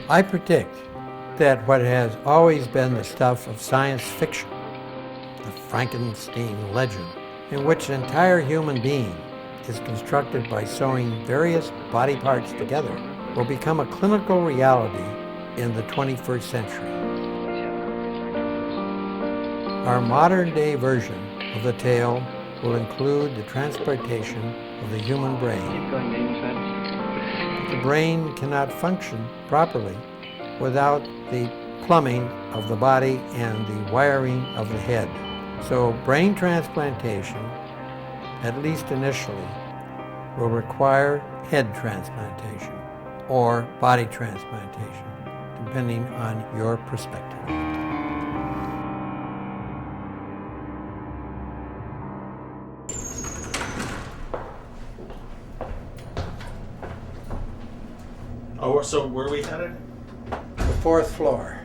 I predict that what has always been the stuff of science fiction, the Frankenstein legend, in which an entire human being is constructed by sewing various body parts together, will become a clinical reality in the 21st century. Our modern-day version of the tale will include the transplantation of the human brain. The brain cannot function properly without the plumbing of the body and the wiring of the head. So brain transplantation, at least initially, will require head transplantation or body transplantation, depending on your perspective. Oh, so where are we headed? The 4th floor.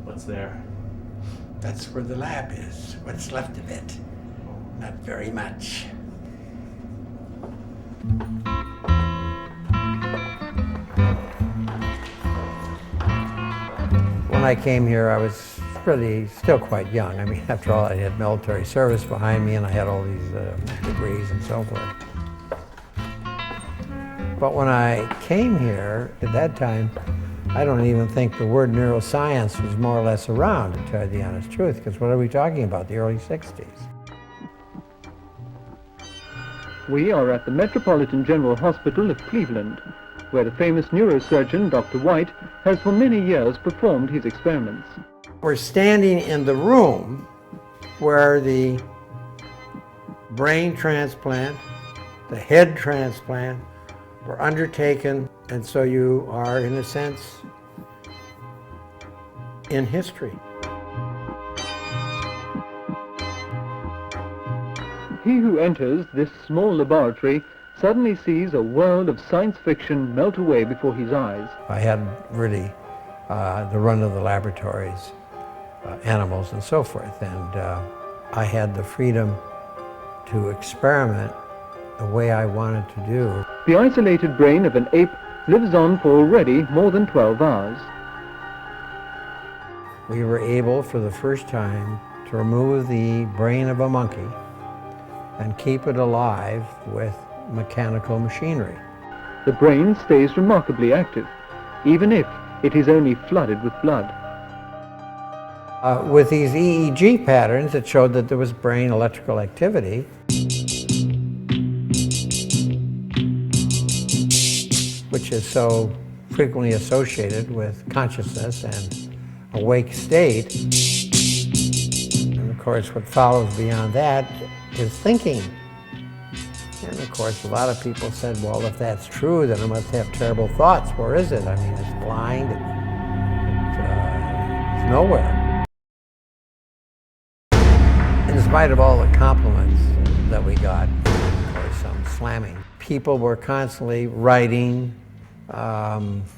What's there? That's where the lab is. What's left of it? Not very much. When I came here, I was really still quite young. I mean, after all, I had military service behind me and I had all these degrees and so forth. But when I came here, at that time, I don't even think the word neuroscience was more or less around, to tell you the honest truth, because what are we talking about, the early 60s? We are at the Metropolitan General Hospital of Cleveland, where the famous neurosurgeon, Dr. White, has for many years performed his experiments. We're standing in the room where the brain transplant, the head transplant, were undertaken, and so you are, in a sense, in history. He who enters this small laboratory suddenly sees a world of science fiction melt away before his eyes. I had really the run of the laboratories, animals and so forth, and I had the freedom to experiment the way I wanted to do. The isolated brain of an ape lives on for already more than 12 hours. We were able, for the first time, to remove the brain of a monkey and keep it alive with mechanical machinery. The brain stays remarkably active, even if it is only flooded with blood. With these EEG patterns, it showed that there was brain electrical activity. Which is so frequently associated with consciousness and awake state. And of course, what follows beyond that is thinking. And of course, a lot of people said, well, if that's true, then it must have terrible thoughts. Where is it? I mean, it's blind, it's nowhere. In spite of all the compliments that we got, of course, some slamming, people were constantly writing,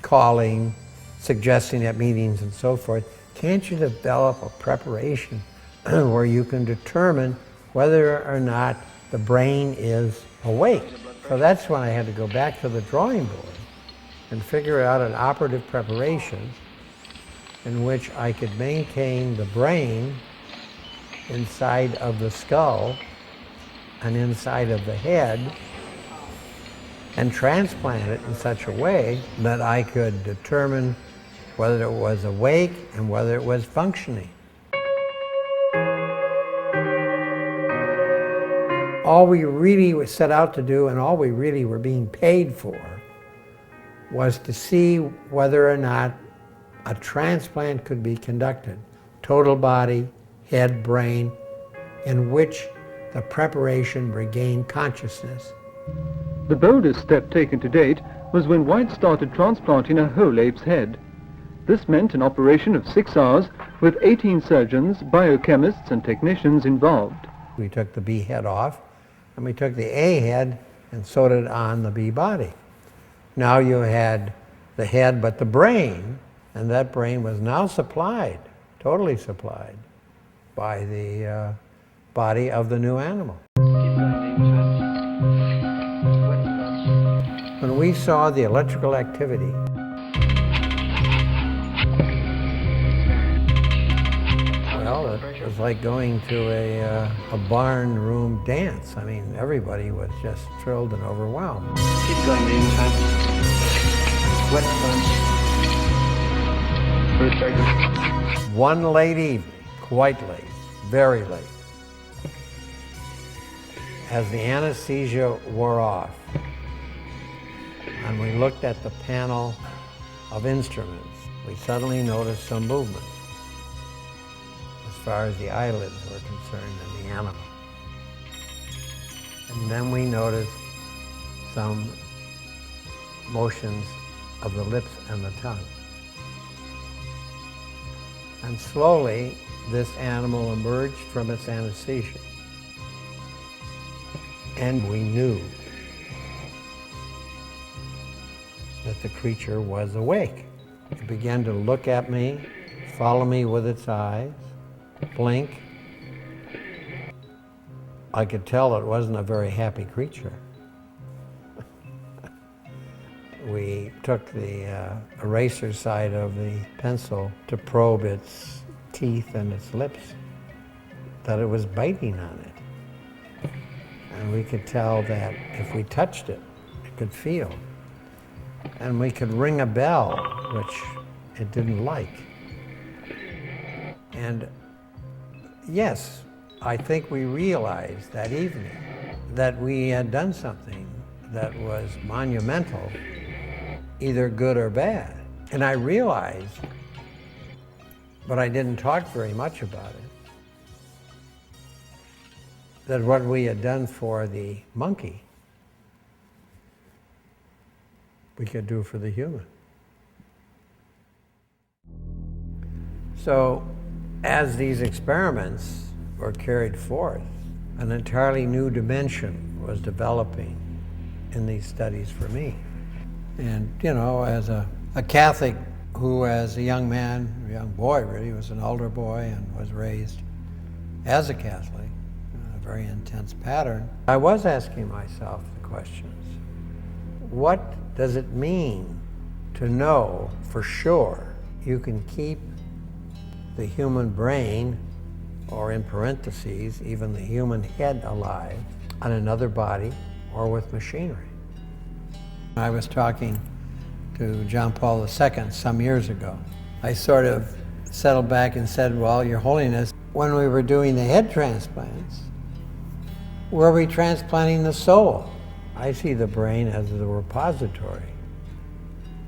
calling, suggesting at meetings and so forth. Can't you develop a preparation where you can determine whether or not the brain is awake? So that's when I had to go back to the drawing board and figure out an operative preparation in which I could maintain the brain inside of the skull and inside of the head and transplant it in such a way that I could determine whether it was awake and whether it was functioning. All we really set out to do, and all we really were being paid for, was to see whether or not a transplant could be conducted, total body, head, brain, in which the preparation regained consciousness. The boldest step taken to date was when White started transplanting a whole ape's head. This meant an operation of 6 hours with 18 surgeons, biochemists and technicians involved. We took the B head off and we took the A head and sewed it on the B body. Now you had the head but the brain, and that brain was now supplied, totally supplied, by the body of the new animal. When we saw the electrical activity, well, it was like going to a barn room dance. I mean, everybody was just thrilled and overwhelmed. Keep going, meantime. Wet sponge. First target. One late evening, quite late, very late, as the anesthesia wore off, and we looked at the panel of instruments, we suddenly noticed some movement as far as the eyelids were concerned in the animal. And then we noticed some motions of the lips and the tongue. And slowly, this animal emerged from its anesthesia. And we knew that the creature was awake. It began to look at me, follow me with its eyes, blink. I could tell it wasn't a very happy creature. We took the eraser side of the pencil to probe its teeth and its lips, that it was biting on it. And we could tell that if we touched it, it could feel. And we could ring a bell, which it didn't like. And yes, I think we realized that evening that we had done something that was monumental, either good or bad. And I realized, but I didn't talk very much about it, that what we had done for the monkey, we could do for the human. So, as these experiments were carried forth, an entirely new dimension was developing in these studies for me. And, you know, as a Catholic who, as a young man, a young boy really, was an older boy and was raised as a Catholic, in a very intense pattern, I was asking myself the questions. What does it mean to know for sure you can keep the human brain, or in parentheses, even the human head alive, on another body or with machinery? I was talking to John Paul II some years ago. I sort of settled back and said, well, Your Holiness, when we were doing the head transplants, were we transplanting the soul? I see the brain as the repository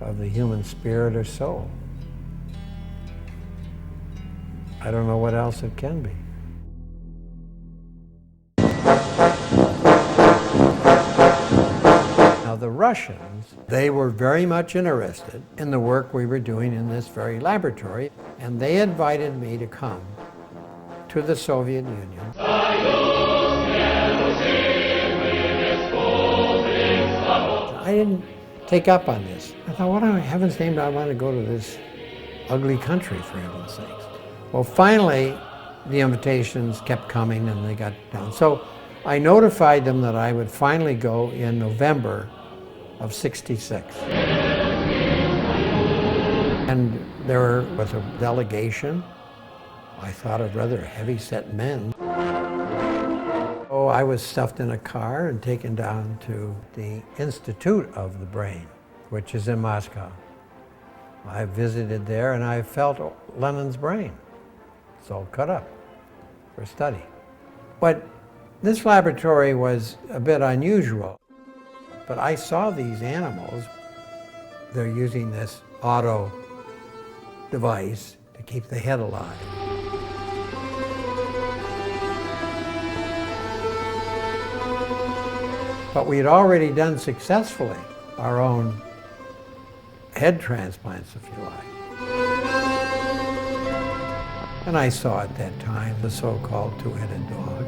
of the human spirit or soul. I don't know what else it can be. Now the Russians, they were very much interested in the work we were doing in this very laboratory, and they invited me to come to the Soviet Union. I didn't take up on this. I thought, what in heaven's name do I want to go to this ugly country, for heaven's sakes? Well, finally, the invitations kept coming and they got down. So I notified them that I would finally go in November of '66. And there was a delegation, I thought of rather heavy-set men. Oh, I was stuffed in a car and taken down to the Institute of the Brain, which is in Moscow. I visited there and I felt Lenin's brain. It's all cut up for study. But this laboratory was a bit unusual. But I saw these animals, they're using this auto device to keep the head alive. But we had already done successfully our own head transplants, if you like. And I saw at that time the so-called two-headed dog.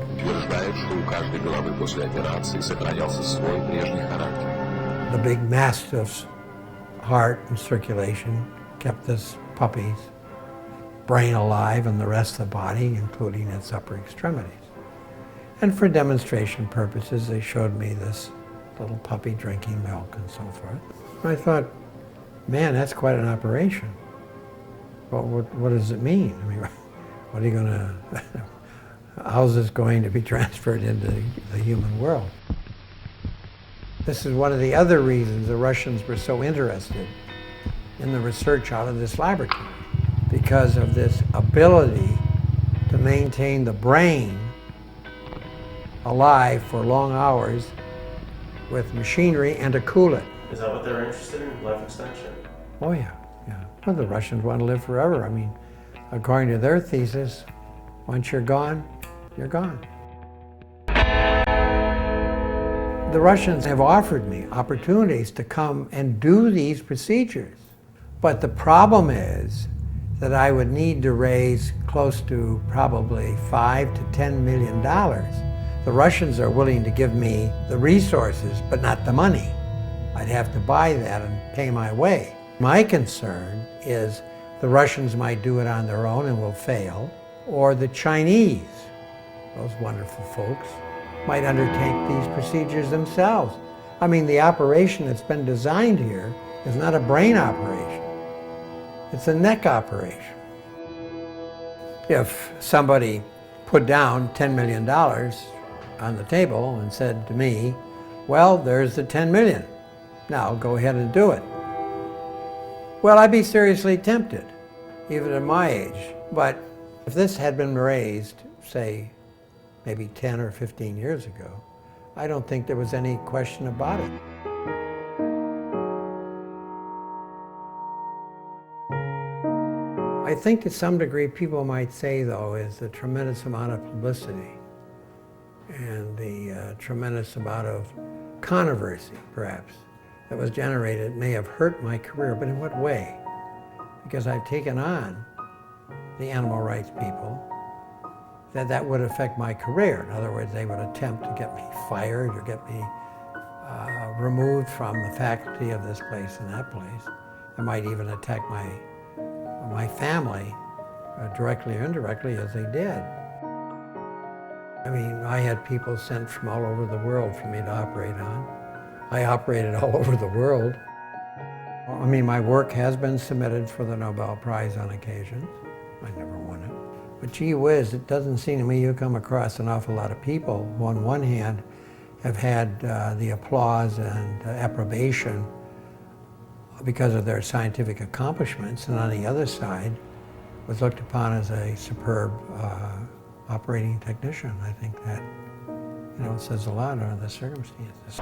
The big mastiff's heart and circulation kept this puppy's brain alive and the rest of the body, including its upper extremities. And for demonstration purposes, they showed me this little puppy drinking milk and so forth. I thought, man, that's quite an operation. Well, what does it mean? I mean, what are you going to, how's this going to be transferred into the human world? This is one of the other reasons the Russians were so interested in the research out of this laboratory, because of this ability to maintain the brain alive for long hours with machinery and to cool it. Is that what they're interested in? Life extension? Oh yeah, yeah. Well, the Russians want to live forever. I mean, according to their thesis, once you're gone, you're gone. The Russians have offered me opportunities to come and do these procedures. But the problem is that I would need to raise close to probably $5 to $10 million. The Russians are willing to give me the resources, but not the money. I'd have to buy that and pay my way. My concern is the Russians might do it on their own and will fail, or the Chinese, those wonderful folks, might undertake these procedures themselves. I mean, the operation that's been designed here is not a brain operation. It's a neck operation. If somebody put down $10 million on the table and said to me, well, there's the 10 million. Now go ahead and do it. Well, I'd be seriously tempted, even at my age. But if this had been raised, say, maybe 10 or 15 years ago, I don't think there was any question about it. I think to some degree people might say, though, is the tremendous amount of publicity and the tremendous amount of controversy, perhaps, that was generated may have hurt my career, but in what way? Because I've taken on the animal rights people, that would affect my career. In other words, they would attempt to get me fired or get me removed from the faculty of this place and that place. They might even attack my family, directly or indirectly, as they did. I mean, I had people sent from all over the world for me to operate on. I operated all over the world. I mean, my work has been submitted for the Nobel Prize on occasion. I never won it. But gee whiz, it doesn't seem to me you come across an awful lot of people who on one hand have had the applause and approbation because of their scientific accomplishments, and on the other side was looked upon as a superb operating technician. I think that, says a lot under the circumstances.